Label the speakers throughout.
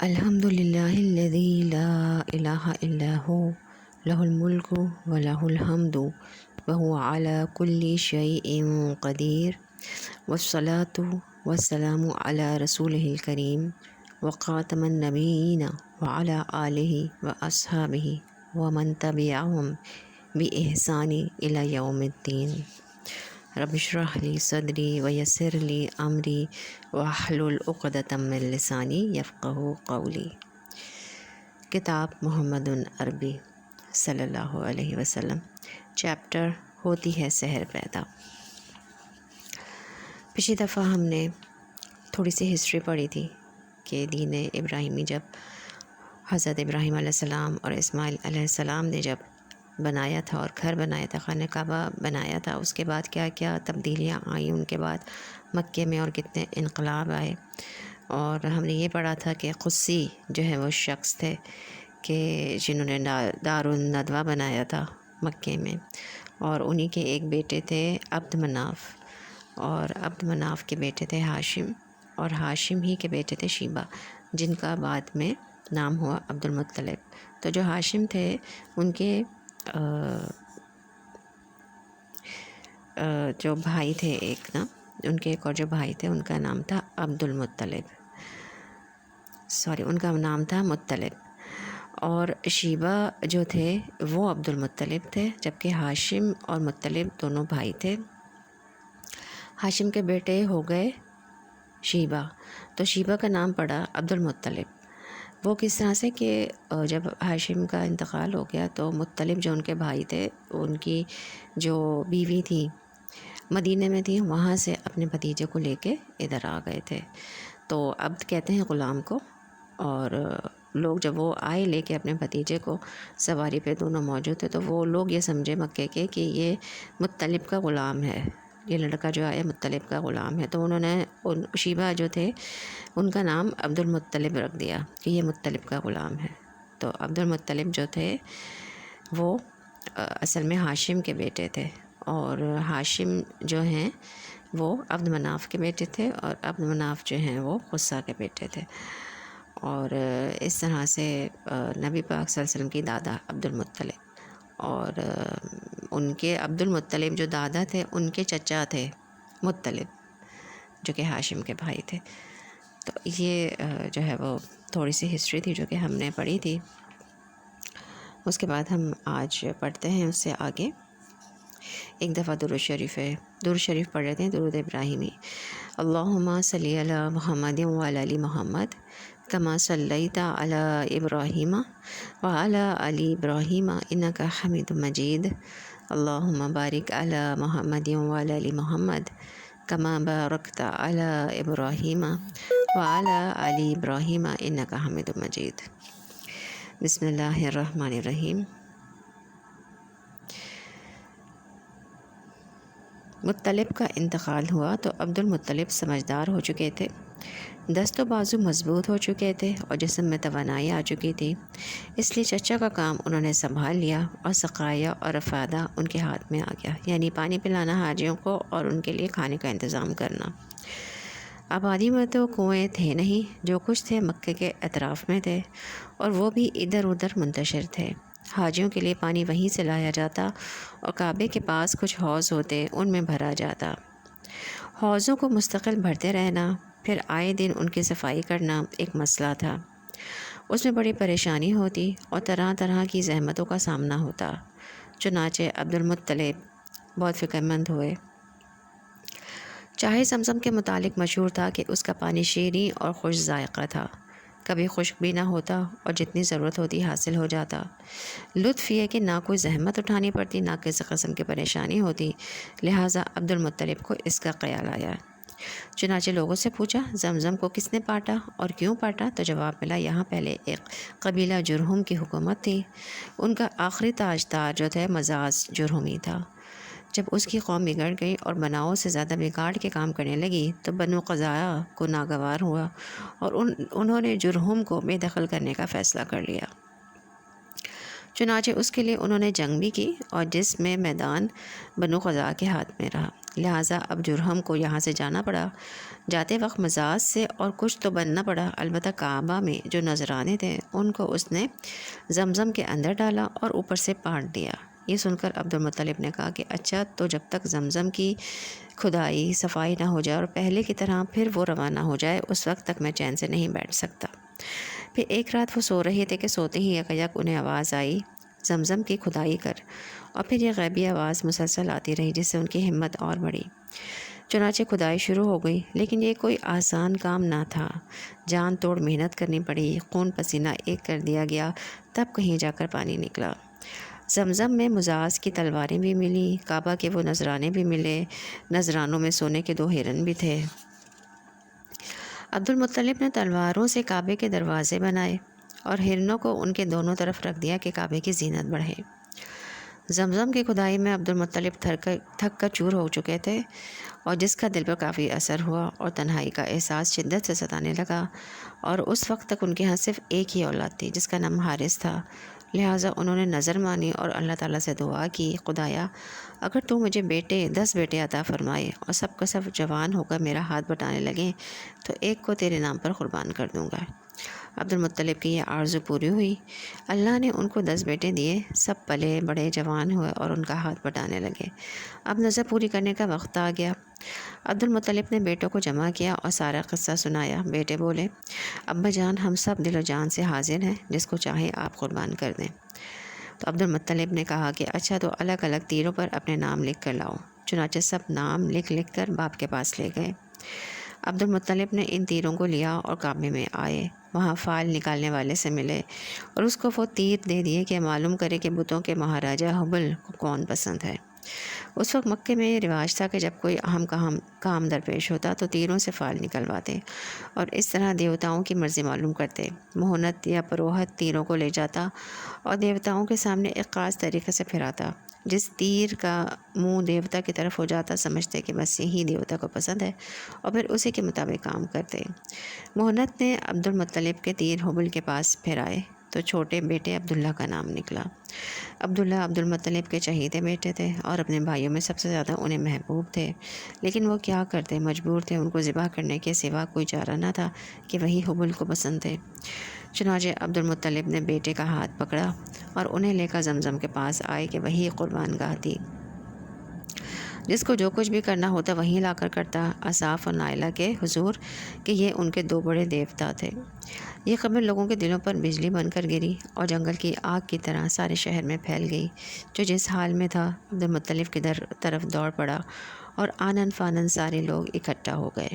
Speaker 1: الحمد للہ الذی لا الہ الا ہو لہ الملک و لہ الحمد وہو علی کل شیء قدیر والصلاة والسلام علی رسولہ الکریم وخاتم النبیین وعلی آلہ واصحابہ ومن تبعہم بإحسان الی یوم الدین۔ رب اشرح لی صدری ویسر لی امری واحلل عقدۃ من لسانی یفقہوا قولی۔ کتاب محمد عربی صلی اللہ علیہ وسلم، چیپٹر ہوتی ہے سحر پیدا۔ پچھلی دفعہ ہم نے تھوڑی سی ہسٹری پڑھی تھی کہ دین ابراہیمی جب حضرت ابراہیم علیہ السلام اور اسماعیل علیہ السلام نے جب بنایا تھا اور گھر بنایا تھا، خانہ کعبہ بنایا تھا، اس کے بعد کیا کیا تبدیلیاں آئیں ان کے بعد مکے میں، اور کتنے انقلاب آئے۔ اور ہم نے یہ پڑھا تھا کہ قصی جو ہے وہ شخص تھے کہ جنہوں نے دار الندوہ بنایا تھا مکے میں، اور انہی کے ایک بیٹے تھے عبد مناف، اور عبد مناف کے بیٹے تھے ہاشم، اور ہاشم ہی کے بیٹے تھے شیبہ، جن کا بعد میں نام ہوا عبد المطلب۔ تو جو ہاشم تھے ان کے جو بھائی تھے ایک نا، ان کے ایک اور جو بھائی تھے ان کا نام تھا عبد المطلب، ان کا نام تھا مطلب، اور شیبہ جو تھے وہ عبد المطلب تھے، جبکہ ہاشم اور مطلب دونوں بھائی تھے۔ ہاشم کے بیٹے ہو گئے شیبہ، تو شیبہ کا نام پڑا عبد المطلب۔ وہ کس طرح سے کہ جب ہاشم کا انتقال ہو گیا تو مطلب جو ان کے بھائی تھے، ان کی جو بیوی تھی مدینہ میں تھی، وہاں سے اپنے بھتیجے کو لے کے ادھر آ گئے تھے۔ تو عبد کہتے ہیں غلام کو، اور لوگ جب وہ آئے لے کے اپنے بھتیجے کو، سواری پہ دونوں موجود تھے، تو وہ لوگ یہ سمجھے مکے کے کہ یہ مطلب کا غلام ہے، یہ لڑکا جو آیا مطلب کا غلام ہے، تو انہوں نے شیبہ جو تھے ان کا نام عبد المطلب رکھ دیا کہ یہ مطلب کا غلام ہے۔ تو عبد المطلب جو تھے وہ اصل میں ہاشم کے بیٹے تھے، اور ہاشم جو ہیں وہ عبد مناف کے بیٹے تھے، اور عبد مناف جو ہیں وہ قصہ کے بیٹے تھے۔ اور اس طرح سے نبی پاک صلی اللہ علیہ وسلم کی دادا عبد المطلب، اور ان کے عبد المطلب جو دادا تھے ان کے چچا تھے مطلب، جو کہ ہاشم کے بھائی تھے۔ تو یہ جو ہے وہ تھوڑی سی ہسٹری تھی جو کہ ہم نے پڑھی تھی۔ اس کے بعد ہم آج پڑھتے ہیں اس سے آگے۔ ایک دفعہ درود شریف ہے، درود شریف پڑھ رہے تھے، درود ابراہیمی۔ اللہم صلی علی محمد وعلی آل محمد کما صلیت علی ابراہیم وعلی آل ابراہیم انک حمید مجید۔ اللہم بارک علی محمد وعلی آل محمد کما بارکت علی ابراہیم وعلی آل ابراہیم انک حمید مجید۔ بسم اللہ الرحمن الرحیم۔ مطلب کا انتقال ہوا تو عبد المطلب سمجھدار ہو چکے تھے، دست و بازو مضبوط ہو چکے تھے، اور جسم میں توانائی آ چکی تھی، اس لیے چچا کا کام انہوں نے سنبھال لیا، اور سقایا اور افادہ ان کے ہاتھ میں آ گیا، یعنی پانی پلانا حاجیوں کو اور ان کے لیے کھانے کا انتظام کرنا۔ آبادی میں تو کنویں تھے نہیں، جو کچھ تھے مکے کے اطراف میں تھے، اور وہ بھی ادھر ادھر منتشر تھے۔ حاجیوں کے لیے پانی وہیں سے لایا جاتا، اور کعبے کے پاس کچھ حوض ہوتے، ان میں بھرا جاتا۔ حوضوں کو مستقل بھرتے رہنا، پھر آئے دن ان کی صفائی کرنا ایک مسئلہ تھا، اس میں بڑی پریشانی ہوتی اور طرح طرح کی زحمتوں کا سامنا ہوتا۔ چنانچہ عبد المطلب بہت فکر مند ہوئے۔ چاہے زمزم کے متعلق مشہور تھا کہ اس کا پانی شیریں اور خوش ذائقہ تھا، کبھی خشک بھی نہ ہوتا، اور جتنی ضرورت ہوتی حاصل ہو جاتا۔ لطف یہ کہ نہ کوئی زحمت اٹھانی پڑتی، نہ کسی قسم کی پریشانی ہوتی، لہٰذا عبد المطلب کو اس کا خیال آیا۔ چنانچہ لوگوں سے پوچھا زمزم کو کس نے پاٹا اور کیوں پاٹا؟ تو جواب ملا یہاں پہلے ایک قبیلہ جرہم کی حکومت تھی، ان کا آخری تاجدار جو تھے مزاج جرہمی تھا۔ جب اس کی قوم بگڑ گئی اور بناؤ سے زیادہ بگاڑ کے کام کرنے لگی تو بنو قزاعہ کو ناگوار ہوا، اور انہوں نے جرہم کو بے دخل کرنے کا فیصلہ کر لیا۔ چنانچہ اس کے لیے انہوں نے جنگ بھی کی اور جس میں میدان بنو قضاء کے ہاتھ میں رہا، لہٰذا اب جرہم کو یہاں سے جانا پڑا۔ جاتے وقت مزاج سے اور کچھ تو بننا پڑا، البتہ کعبہ میں جو نذرانے تھے ان کو اس نے زمزم کے اندر ڈالا اور اوپر سے پاٹ دیا۔ یہ سن کر عبد المطلب نے کہا کہ اچھا، تو جب تک زمزم کی کھدائی صفائی نہ ہو جائے اور پہلے کی طرح پھر وہ روانہ ہو جائے، اس وقت تک میں چین سے نہیں بیٹھ سکتا۔ پھر ایک رات وہ سو رہے تھے کہ سوتے ہی یک انہیں آواز آئی، زمزم کی کھدائی کر، اور پھر یہ غیبی آواز مسلسل آتی رہی جس سے ان کی ہمت اور بڑھی۔ چنانچہ کھدائی شروع ہو گئی، لیکن یہ کوئی آسان کام نہ تھا، جان توڑ محنت کرنی پڑی، خون پسینہ ایک کر دیا گیا، تب کہیں جا کر پانی نکلا۔ زمزم میں مزاج کی تلواریں بھی ملی، کعبہ کے وہ نذرانے بھی ملے، نذرانوں میں سونے کے 2 ہرن بھی تھے۔ عبد المطلب نے تلواروں سے کعبے کے دروازے بنائے اور ہرنوں کو ان کے دونوں طرف رکھ دیا کہ کعبے کی زینت بڑھے۔ زمزم کی کھدائی میں عبد المطلب تھک کر چور ہو چکے تھے، اور جس کا دل پر کافی اثر ہوا اور تنہائی کا احساس شدت سے ستانے لگا، اور اس وقت تک ان کے ہاں صرف ایک ہی اولاد تھی جس کا نام حارث تھا۔ لہٰذا انہوں نے نظر مانی اور اللہ تعالیٰ سے دعا کی، خدایا اگر تو مجھے 10 بیٹے عطا فرمائے اور سب کا سب جوان ہو کر میرا ہاتھ بٹانے لگیں تو ایک کو تیرے نام پر قربان کر دوں گا۔ عبد المطلب کی یہ آرزو پوری ہوئی، اللہ نے ان کو 10 بیٹے دیے، سب پلے بڑے جوان ہوئے اور ان کا ہاتھ بٹانے لگے۔ اب نظر پوری کرنے کا وقت آ گیا۔ عبد المطلب نے بیٹوں کو جمع کیا اور سارا قصہ سنایا۔ بیٹے بولے، ابا جان ہم سب دل و جان سے حاضر ہیں، جس کو چاہے آپ قربان کر دیں۔ تو عبد المطلب نے کہا کہ اچھا، تو الگ الگ تیروں پر اپنے نام لکھ کر لاؤ۔ چنانچہ سب نام لکھ کر باپ کے پاس لے گئے۔ عبد المطلب نے ان تیروں کو لیا اور کعبے میں آئے، وہاں فال نکالنے والے سے ملے اور اس کو وہ تیر دے دیے کہ معلوم کرے کہ بتوں کے مہاراجہ حبل کو کون پسند ہے۔ اس وقت مکے میں یہ رواج تھا کہ جب کوئی اہم کام درپیش ہوتا تو تیروں سے فال نکلواتے اور اس طرح دیوتاؤں کی مرضی معلوم کرتے۔ مہنت یا پروہت تیروں کو لے جاتا اور دیوتاؤں کے سامنے ایک خاص طریقے سے پھراتا۔ جس تیر کا منہ دیوتا کی طرف ہو جاتا سمجھتے کہ بس یہی دیوتا کو پسند ہے، اور پھر اسی کے مطابق کام کرتے۔ مہنت نے عبد المطلب کے تیر حبل کے پاس پھرائے تو چھوٹے بیٹے عبداللہ کا نام نکلا۔ عبداللہ عبد المطلب کے چہیتے بیٹے تھے اور اپنے بھائیوں میں سب سے زیادہ انہیں محبوب تھے، لیکن وہ کیا کرتے، مجبور تھے، ان کو ذبح کرنے کے سوا کوئی چارہ نہ تھا کہ وہی حبل کو پسند تھے۔ چنانچہ عبد المطلب نے بیٹے کا ہاتھ پکڑا اور انہیں لے کر زمزم کے پاس آئے کہ وہی قربان گاہ تھی، جس کو جو کچھ بھی کرنا ہوتا وہیں لا کر کرتا، اصاف اور نائلہ کے حضور کہ یہ ان کے 2 بڑے دیوتا تھے۔ یہ خبر لوگوں کے دلوں پر بجلی بن کر گری اور جنگل کی آگ کی طرح سارے شہر میں پھیل گئی۔ جو جس حال میں تھا عبد المطلب کی طرف دوڑ پڑا اور آنن فانن سارے لوگ اکٹھا ہو گئے۔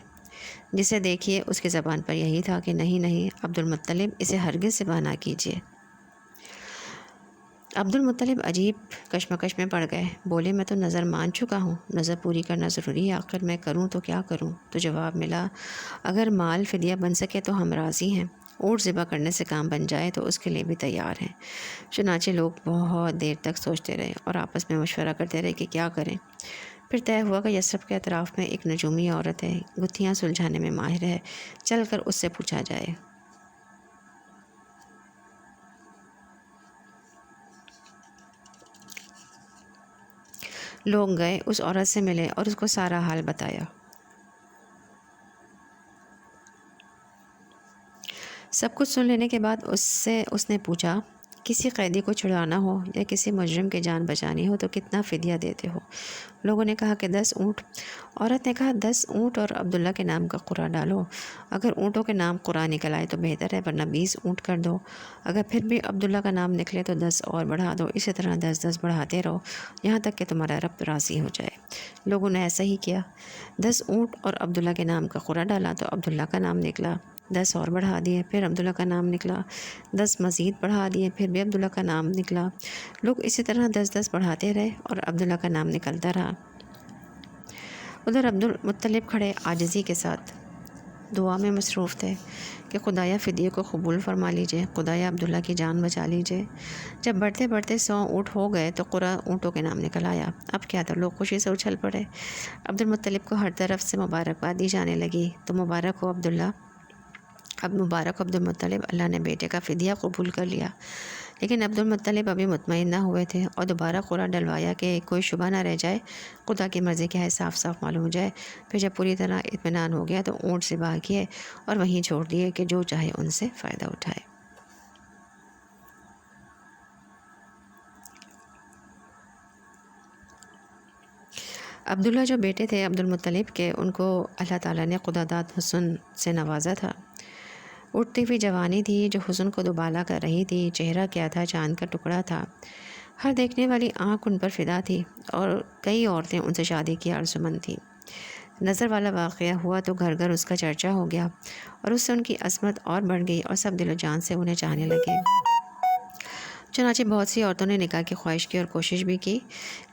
Speaker 1: جسے دیکھیے اس کی زبان پر یہی تھا کہ نہیں نہیں عبد المطلب، اسے ہرگز ذبح نہ کیجیے۔ عبد المطلب عجیب کشمکش میں پڑ گئے، بولے میں تو نظر مان چکا ہوں، نظر پوری کرنا ضروری ہے، آخر میں کروں تو کیا کروں؟ تو جواب ملا، اگر مال فدیہ بن سکے تو ہم راضی ہیں، اونٹ ذبح کرنے سے کام بن جائے تو اس کے لیے بھی تیار ہیں۔ چنانچہ لوگ بہت دیر تک سوچتے رہے اور آپس میں مشورہ کرتے رہے کہ کیا کریں۔ پھر طے ہوا کہ یثرب کے اطراف میں ایک نجومی عورت ہے، گتھیاں سلجھانے میں ماہر ہے، چل کر اس سے پوچھا جائے۔ لوگ گئے، اس عورت سے ملے اور اس کو سارا حال بتایا۔ سب کچھ سن لینے کے بعد اس نے پوچھا، کسی قیدی کو چھڑانا ہو یا کسی مجرم کی جان بچانی ہو تو کتنا فدیہ دیتے ہو؟ لوگوں نے کہا کہ 10 اونٹ۔ عورت نے کہا 10 اونٹ اور عبداللہ کے نام کا قرعہ ڈالو، اگر اونٹوں کے نام قرعہ نکل آئے تو بہتر ہے، ورنہ 20 اونٹ کر دو، اگر پھر بھی عبداللہ کا نام نکلے تو 10 اور بڑھا دو، اسی طرح 10 بڑھاتے رہو یہاں تک کہ تمہارا رب راضی ہو جائے۔ لوگوں نے ایسا ہی کیا، 10 اونٹ اور عبداللہ کے نام کا قرعہ ڈالا تو عبداللہ کا نام نکلا، 10 اور بڑھا دیے، پھر عبداللہ کا نام نکلا، 10 مزید بڑھا دیے، پھر بھی عبداللہ کا نام نکلا۔ لوگ اسی طرح 10 بڑھاتے رہے اور عبداللہ کا نام نکلتا رہا۔ ادھر عبد المطلب کھڑے عاجزی کے ساتھ دعا میں مصروف تھے کہ خدایا فدیے کو قبول فرما لیجئے، خدایا عبداللہ کی جان بچا لیجئے۔ جب بڑھتے بڑھتے 100 اونٹ ہو گئے تو قرعہ اونٹوں کے نام نکل آیا۔ اب کیا تھا، لوگ خوشی سے اچھل پڑے۔ عبد المطلب کو ہر طرف سے مبارکباد دی جانے لگی، تو مبارک ہو عبداللہ، اب مبارک عبد المطلب، اللہ نے بیٹے کا فدیہ قبول کر لیا۔ لیکن عبد المطلب ابھی مطمئن نہ ہوئے تھے اور دوبارہ قرعہ ڈلوایا کہ کوئی شبہ نہ رہ جائے، خدا کی مرضی کیا ہے صاف صاف معلوم ہو جائے۔ پھر جب پوری طرح اطمینان ہو گیا تو اونٹ سے بھاگیے اور وہیں چھوڑ دیے کہ جو چاہے ان سے فائدہ اٹھائے۔ عبداللہ جو بیٹے تھے عبد المطلب کے، ان کو اللہ تعالیٰ نے خدا داد حسن سے نوازا تھا۔ اٹھتی ہوئی جوانی تھی جو حسن کو دوبالا کر رہی تھی، چہرہ کیا تھا، چاند کا ٹکڑا تھا، ہر دیکھنے والی آنکھ ان پر فدا تھی، اور کئی عورتیں ان سے شادی کی آرزومند تھیں۔ نظر والا واقعہ ہوا تو گھر گھر اس کا چرچا ہو گیا، اور اس سے ان کی عظمت اور بڑھ گئی اور سب دل و جان سے انہیں چاہنے لگے۔ چنانچہ بہت سی عورتوں نے نکاح کی خواہش کی اور کوشش بھی کی،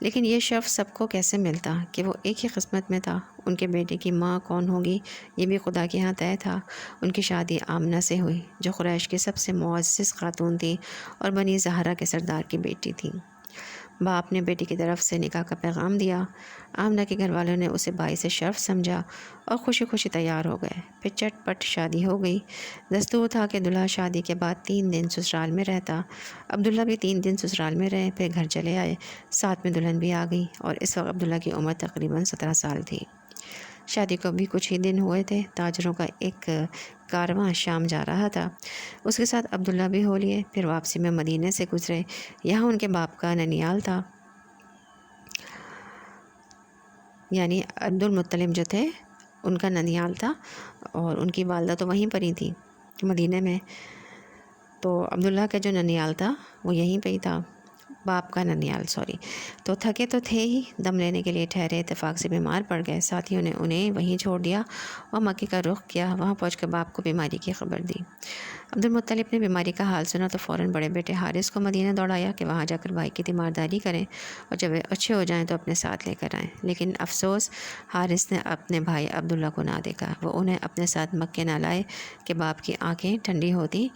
Speaker 1: لیکن یہ شرف سب کو کیسے ملتا کہ وہ ایک ہی قسمت میں تھا۔ ان کے بیٹے کی ماں کون ہوگی یہ بھی خدا کے ہاں طے تھا۔ ان کی شادی آمنہ سے ہوئی جو قریش کی سب سے معزز خاتون تھی اور بنی زہرہ کے سردار کی بیٹی تھی۔ باپ نے بیٹی کی طرف سے نکاح کا پیغام دیا۔ آمنہ کے گھر والوں نے اسے باعث شرف سمجھا اور خوشی خوشی تیار ہو گئے۔ پھر چٹ پٹ شادی ہو گئی۔ دستور تھا کہ دلہا شادی کے بعد 3 دن سسرال میں رہتا۔ عبداللہ بھی 3 دن سسرال میں رہے، پھر گھر چلے آئے۔ ساتھ میں دلہن بھی آ گئی اور اس وقت عبداللہ کی عمر تقریباً 17 سال تھی۔ شادی کو بھی کچھ ہی دن ہوئے تھے۔ تاجروں کا ایک کارواں شام جا رہا تھا، اس کے ساتھ عبداللہ بھی ہو لیے۔ پھر واپسی میں مدینے سے گزرے۔ یہاں ان کے باپ کا ننیال تھا، یعنی عبد المطلب جو تھے ان کا ننیال تھا، اور ان کی والدہ تو وہیں پر ہی تھی مدینے میں، تو عبداللہ کا جو ننیال تھا وہ یہیں پہ ہی تھا، باپ کا ننیال تو تھکے تو تھے ہی، دم لینے کے لیے ٹھہرے، اتفاق سے بیمار پڑ گئے۔ ساتھیوں نے انہیں وہیں چھوڑ دیا اور مکے کا رخ کیا۔ وہاں پہنچ کر باپ کو بیماری کی خبر دی۔ عبد المطلب نے بیماری کا حال سنا تو فوراً بڑے بیٹے حارث کو مدینہ دوڑایا کہ وہاں جا کر بھائی کی تیمارداری کریں اور جب اچھے ہو جائیں تو اپنے ساتھ لے کر آئیں۔ لیکن افسوس، حارث نے اپنے بھائی عبداللہ کو نہ دیکھا۔ وہ انہیں اپنے ساتھ مکے نہ لائے کہ باپ کی آنکھیں ٹھنڈی ہوتی،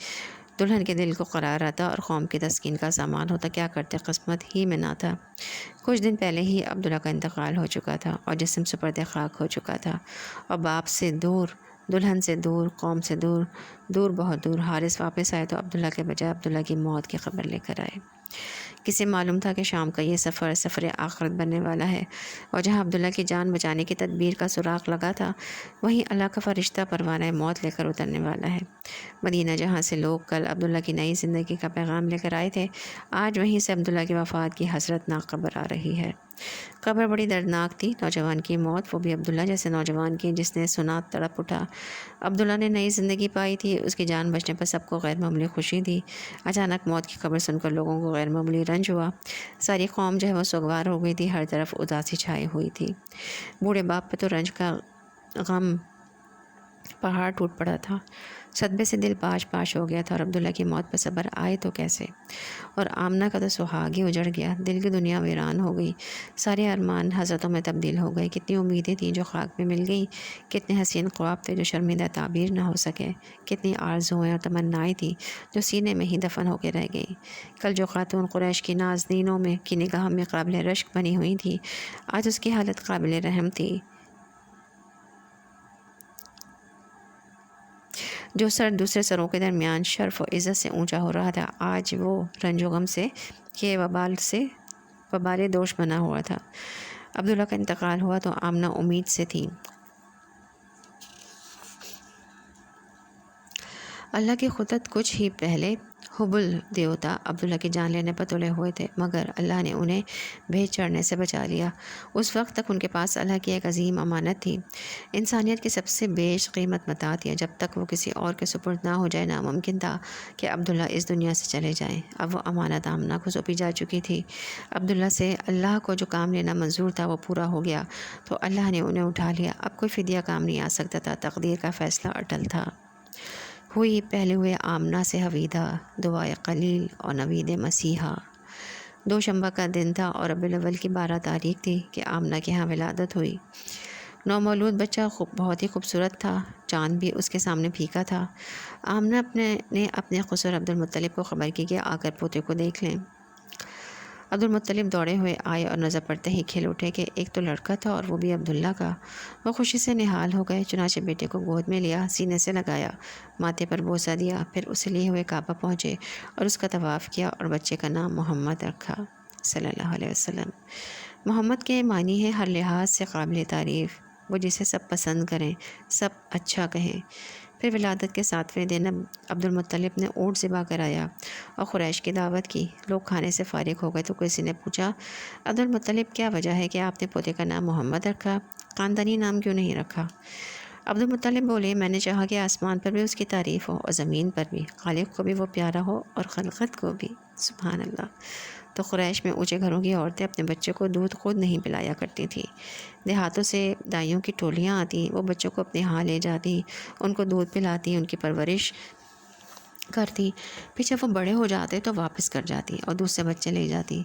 Speaker 1: دلہن کے دل کو قرار آتا اور قوم کی تسکین کا سامان ہوتا۔ کیا کرتے، قسمت ہی میں نہ تھا۔ کچھ دن پہلے ہی عبداللہ کا انتقال ہو چکا تھا اور جسم سپرد خاک ہو چکا تھا، اور باپ سے دور، دلہن سے دور، قوم سے دور، دور بہت دور۔ حارث واپس آئے تو عبداللہ کے بجائے عبداللہ کی موت کی خبر لے کر آئے۔ کسے معلوم تھا کہ شام کا یہ سفر آخرت بننے والا ہے، اور جہاں عبداللہ کی جان بچانے کی تدبیر کا سراغ لگا تھا، وہیں اللہ کا فرشتہ پروانہ موت لے کر اترنے والا ہے۔ مدینہ جہاں سے لوگ کل عبداللہ کی نئی زندگی کا پیغام لے کر آئے تھے، آج وہیں سے عبداللہ کی وفات کی حسرت ناک خبر آ رہی ہے۔ خبر بڑی دردناک تھی۔ نوجوان کی موت، وہ بھی عبداللہ جیسے نوجوان کی جس نے سنا تڑپ اٹھا۔ عبداللہ نے نئی زندگی پائی تھی، اس کی جان بچنے پر سب کو غیر معمولی خوشی تھی۔ اچانک موت کی خبر سن کر لوگوں کو غیر معمولی رنج ہوا۔ ساری قوم جو ہے وہ سوگوار ہو گئی تھی، ہر طرف اداسی چھائی ہوئی تھی۔ بوڑھے باپ پہ تو رنج کا غم پہاڑ ٹوٹ پڑا تھا۔ صدمے سے دل پاش پاش ہو گیا تھا، اور عبداللہ کی موت پر صبر آئے تو کیسے، اور آمنہ کا تو سہاگ ہی اجڑ گیا۔ دل کی دنیا ویران ہو گئی، سارے ارمان حسرتوں میں تبدیل ہو گئے۔ کتنی امیدیں تھیں جو خاک میں مل گئیں، کتنے حسین خواب تھے جو شرمندہ تعبیر نہ ہو سکے، کتنی آرزوئیں اور تمنائیں تھیں جو سینے میں ہی دفن ہو کے رہ گئیں۔ کل جو خاتون قریش کی نازنینوں میں کی نگاہ میں قابل رشک بنی ہوئی تھی، آج اس کی حالت قابل رحم تھی۔ جو سر دوسرے سروں کے درمیان شرف و عزت سے اونچا ہو رہا تھا، آج وہ رنج و غم سے کے وبال دوش بنا ہوا تھا۔ عبداللہ کا انتقال ہوا تو آمنہ امید سے تھی۔ اللہ کی قدرت، کچھ ہی پہلے حبل دیوتا عبداللہ کی جان لینے پر تلے ہوئے تھے، مگر اللہ نے انہیں بھیٹ چڑھنے سے بچا لیا۔ اس وقت تک ان کے پاس اللہ کی ایک عظیم امانت تھی، انسانیت کی سب سے بیش قیمت متاع تھی۔ جب تک وہ کسی اور کے سپرد نہ ہو جائے، ناممکن تھا کہ عبداللہ اس دنیا سے چلے جائیں۔ اب وہ امانت آمنہ کو سونپی جا چکی تھی۔ عبداللہ سے اللہ کو جو کام لینا منظور تھا وہ پورا ہو گیا، تو اللہ نے انہیں اٹھا لیا۔ اب کوئی فدیہ کام نہیں آ سکتا تھا، تقدیر کا فیصلہ اٹل تھا۔ ہوئی پہلے ہوئے آمنہ سے حویدہ، دعائے قلیل اور نوید مسیحا۔ دوشنبہ کا دن تھا اور ربیع الاول کی 12 تاریخ تھی کہ آمنہ کے ہاں ولادت ہوئی۔ نومولود بچہ بہت ہی خوبصورت تھا، چاند بھی اس کے سامنے پھیکا تھا۔ آمنہ نے اپنے خسر عبد المطلب کو خبر کی کہ آ کر پوتے کو دیکھ لیں۔ عبدالمطلب دوڑے ہوئے آئے اور نظر پڑتے ہی کھل اٹھے کہ ایک تو لڑکا تھا اور وہ بھی عبداللہ کا۔ وہ خوشی سے نہال ہو گئے، چنانچہ بیٹے کو گود میں لیا، سینے سے لگایا، ماتھے پر بوسہ دیا، پھر اسے لیے ہوئے کعبہ پہنچے اور اس کا طواف کیا اور بچے کا نام محمد رکھا صلی اللہ علیہ وسلم۔ محمد کے معنی ہے ہر لحاظ سے قابل تعریف، وہ جسے سب پسند کریں، سب اچھا کہیں۔ پھر ولادت کے 7ویں دن عبدالمطلب نے اونٹ ذبح کرایا اور قریش کی دعوت کی۔ لوگ کھانے سے فارغ ہو گئے تو کسی نے پوچھا، عبدالمطلب کیا وجہ ہے کہ آپ نے پوتے کا نام محمد رکھا، خاندانی نام کیوں نہیں رکھا؟ عبدالمطلب بولے، میں نے چاہا کہ آسمان پر بھی اس کی تعریف ہو اور زمین پر بھی، خالق کو بھی وہ پیارا ہو اور خلقت کو بھی۔ سبحان اللہ۔ تو قریش میں اونچے گھروں کی عورتیں اپنے بچے کو دودھ خود نہیں پلایا کرتی تھیں، دیہاتوں سے دائیوں کی ٹولیاں آتی، وہ بچوں کو اپنے ہاں لے جاتی، ان کو دودھ پلاتی، ان کی پرورش کرتی، پھر جب وہ بڑے ہو جاتے تو واپس کر جاتی اور دوسرے بچے لے جاتی۔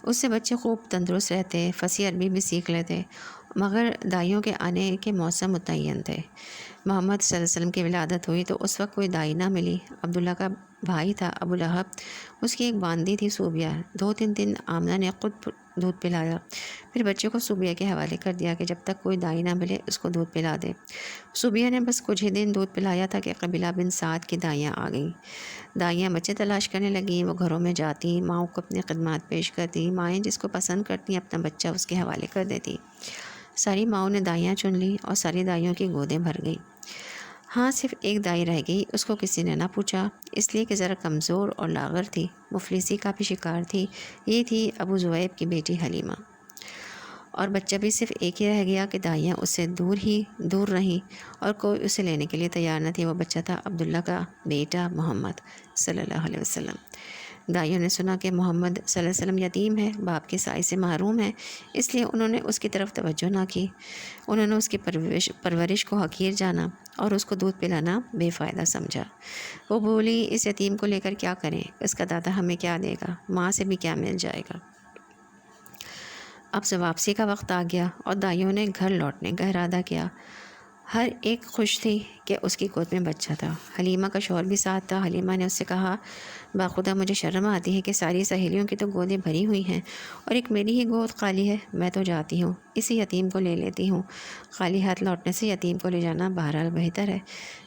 Speaker 1: اس سے بچے خوب تندرست رہتے، فصیح عربی بھی سیکھ لیتے، مگر دائیوں کے آنے کے موسم متعین تھے۔ محمد صلی اللہ علیہ وسلم کی ولادت ہوئی تو اس وقت کوئی دائی نہ ملی۔ عبداللہ کا بھائی تھا ابو لہب، اس کی ایک باندی تھی صوبیہ، 2-3 دن آمنہ نے خود دودھ پلایا، پھر بچے کو صوبیہ کے حوالے کر دیا کہ جب تک کوئی دائی نہ ملے اس کو دودھ پلا دے۔ صوبیہ نے بس کچھ ہی دن دودھ پلایا تھا کہ قبیلہ بن سعد کی دائیاں آ گئیں۔ دائیاں بچے تلاش کرنے لگیں، وہ گھروں میں جاتی، ماؤں کو اپنی خدمات پیش کرتی، مائیں جس کو پسند کرتی اپنا بچہ اس کے حوالے کر دیتی۔ ساری ماؤں نے دائیاں چن لی اور ساری دائیوں کی گودیں بھر گئیں۔ ہاں صرف ایک دائی رہ گئی، اس کو کسی نے نہ پوچھا، اس لیے کہ ذرا کمزور اور لاغر تھی، مفلسی کا بھی شکار تھی۔ یہ تھی ابو زویب کی بیٹی حلیمہ۔ اور بچہ بھی صرف ایک ہی رہ گیا کہ دائیاں اس سے دور رہیں اور کوئی اسے لینے کے لیے تیار نہ تھی۔ وہ بچہ تھا عبداللہ کا بیٹا محمد صلی اللہ علیہ وسلم۔ دائیوں نے سنا کہ محمد صلی اللہ علیہ وسلم یتیم ہے، باپ کے سائے سے محروم ہے، اس لیے انہوں نے اس کی طرف توجہ نہ کی۔ انہوں نے اس کی پرورش کو حقیر جانا اور اس کو دودھ پلانا بے فائدہ سمجھا۔ وہ بولی، اس یتیم کو لے کر کیا کریں، اس کا دادا ہمیں کیا دے گا، ماں سے بھی کیا مل جائے گا۔ اب سے واپسی کا وقت آ گیا اور دائیوں نے گھر لوٹنے کا ارادہ کیا۔ ہر ایک خوش تھی کہ اس کی گود میں بچہ تھا۔ حلیمہ کا شوہر بھی ساتھ تھا۔ حلیمہ نے اس سے کہا، باخدا مجھے شرم آتی ہے کہ ساری سہیلیوں کی تو گودیں بھری ہوئی ہیں اور ایک میری ہی گود خالی ہے، میں تو جاتی ہوں، اسی یتیم کو لے لیتی ہوں۔ خالی ہاتھ لوٹنے سے یتیم کو لے جانا بہرحال بہتر ہے۔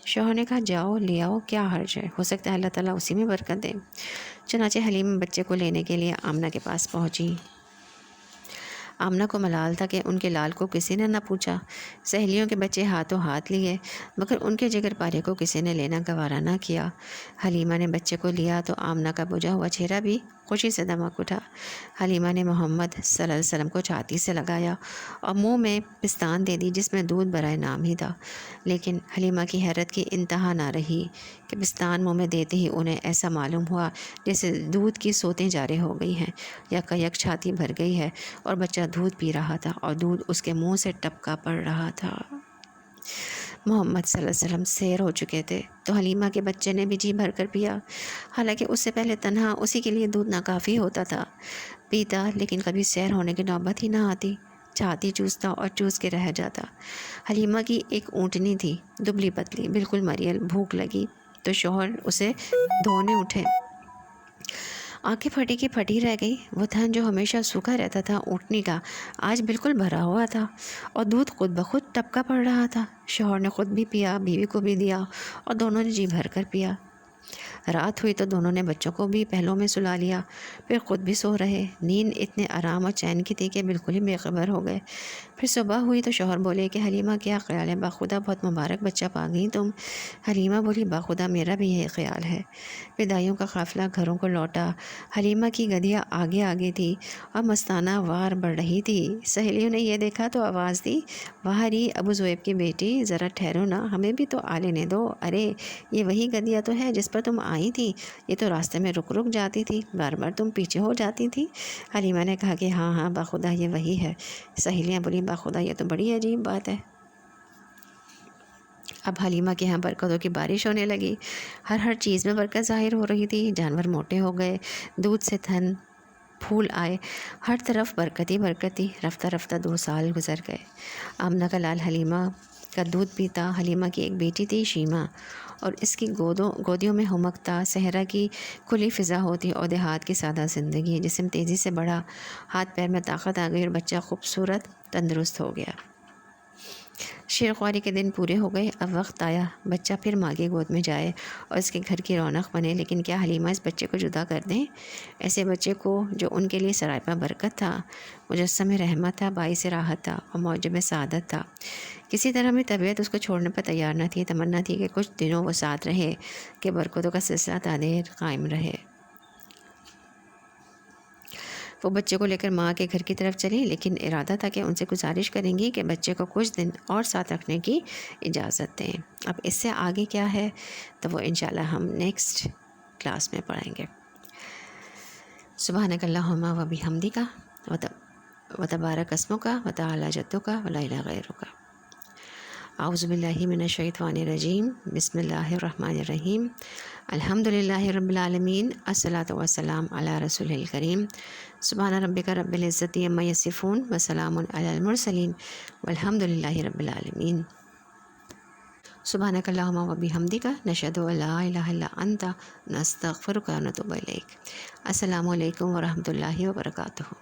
Speaker 1: شوہر نے کہا، جاؤ لے آؤ، کیا حرج ہے، ہو سکتا ہے اللہ تعالیٰ اسی میں برکت دے۔ چنانچہ حلیمہ بچے کو لینے کے لیے آمنہ کے پاس پہنچی۔ آمنہ کو ملال تھا کہ ان کے لال کو کسی نے نہ پوچھا۔ سہیلیوں کے بچے ہاتھوں ہاتھ لیے، مگر ان کے جگر پارے کو کسی نے لینا گوارا نہ کیا۔ حلیمہ نے بچے کو لیا تو آمنہ کا بجھا ہوا چہرہ بھی خوشی سے دمک اٹھا۔ حلیمہ نے محمد صلی اللہ علیہ وسلم کو چھاتی سے لگایا اور منہ میں پستان دے دی جس میں دودھ برائے نام ہی تھا، لیکن حلیمہ کی حیرت کی انتہا نہ رہی کہ پستان منہ میں دیتے ہی انہیں ایسا معلوم ہوا جیسے دودھ کی سوتیں جارے ہو گئی ہیں، یک چھاتی بھر گئی ہے اور بچہ دودھ پی رہا تھا اور دودھ اس کے منہ سے ٹپکا پڑ رہا تھا۔ محمد صلی اللہ علیہ وسلم سیر ہو چکے تھے تو حلیمہ کے بچے نے بھی جی بھر کر پیا، حالانکہ اس سے پہلے تنہا اسی کے لیے دودھ ناکافی ہوتا تھا۔ پیتا لیکن کبھی سیر ہونے کی نوبت ہی نہ آتی، چھاتی چوستا اور چوس کے رہ جاتا۔ حلیمہ کی ایک اونٹنی تھی، دبلی پتلی، بالکل مریل۔ بھوک لگی تو شوہر اسے دھونے اٹھے، آنکھیں پھٹی کی پھٹی رہ گئی۔ وہ تھن جو ہمیشہ سوکھا رہتا تھا اونٹنی کا، آج بالکل بھرا ہوا تھا اور دودھ خود بخود ٹپکا پڑ رہا تھا۔ شوہر نے خود بھی پیا، بیوی کو بھی دیا اور دونوں نے جی بھر کر پیا۔ رات ہوئی تو دونوں نے بچوں کو بھی پہلوں میں سلا لیا، پھر خود بھی سو رہے۔ نیند اتنے آرام اور چین کی تھی کہ بالکل ہی بے خبر ہو گئے۔ پھر صبح ہوئی تو شوہر بولے کہ حلیمہ کیا خیال ہے، باخدا بہت مبارک بچہ پا گئی تم۔ حلیمہ بولی، باخدا میرا بھی یہی خیال ہے۔ پھر دائیوں کا قافلہ گھروں کو لوٹا۔ حلیمہ کی گدھیاں آگے آگے تھی اور مستانہ وار بڑھ رہی تھی۔ سہیلیوں نے یہ دیکھا تو آواز دی، واہ ری ابو زویب کی بیٹی، ذرا ٹھہرو نا، ہمیں بھی تو آ لینے دو۔ ارے یہ وہی گدھیا تو ہے جس پر تم آئی تھی، یہ تو راستے میں رک جاتی تھی، بار بار تم پیچھے ہو جاتی تھی۔ حلیمہ نے کہا کہ ہاں ہاں باخدا یہ وہی ہے۔ سہیلیاں بولی، باخدا یہ تو بڑی عجیب بات ہے۔ اب حلیمہ کے ہاں برکتوں کی بارش ہونے لگی، ہر چیز میں برکت ظاہر ہو رہی تھی۔ جانور موٹے ہو گئے، دودھ سے تھن پھول آئے، ہر طرف برکت ہی برکت تھی۔ رفتہ رفتہ 2 سال گزر گئے۔ آمنہ کا لال حلیمہ کا دودھ پیتا۔ حلیمہ کی ایک بیٹی تھی شیمہ، اور اس کی گودیوں میں ہمکتا صحرا کی کھلی فضا ہوتی اور دیہات کی سادہ زندگی. جسم تیزی سے بڑھا، ہاتھ پیر میں طاقت آ گئی اور بچہ خوبصورت تندرست ہو گیا. شیر خواری کے دن پورے ہو گئے. اب وقت آیا بچہ پھر ماں کی گود میں جائے اور اس کے گھر کی رونق بنے. لیکن کیا حلیمہ اس بچے کو جدا کر دیں؟ ایسے بچے کو جو ان کے لیے سراپا برکت تھا، مجسم رحمت تھا، باعث راحت تھا اور موجب سعادت تھا. کسی طرح میں طبیعت اس کو چھوڑنے پر تیار نہ تھی. تمنا تھی کہ کچھ دنوں وہ ساتھ رہے، کہ برکتوں کا سلسلہ تا دیر قائم رہے. وہ بچے کو لے کر ماں کے گھر کی طرف چلی، لیکن ارادہ تھا کہ ان سے گزارش کریں گی کہ بچے کو کچھ دن اور ساتھ رکھنے کی اجازت دیں. اب اس سے آگے کیا ہے تو وہ انشاءاللہ ہم نیکسٹ کلاس میں پڑھیں گے. سبحانک اللہم و بحمدک و تبارک اسمک و تعالی جدک و لا الہ غیرک. اعوذ باللہ من الشیطان الرجیم. بسم اللہ الرحمن الرحیم. الحمد للہ رب العالمین. الصلاۃ والسلام علی رسول الکریم. سبحان ربک رب العزۃ عما یصفون وسلام علی المرسلین والحمد للہ رب العالمین. سبحانک اللہم و بحمدک نشہد ان لا الہ الا انت نستغفرک و نتوب الیک. السلام علیکم ورحمۃ اللہ وبرکاتہ.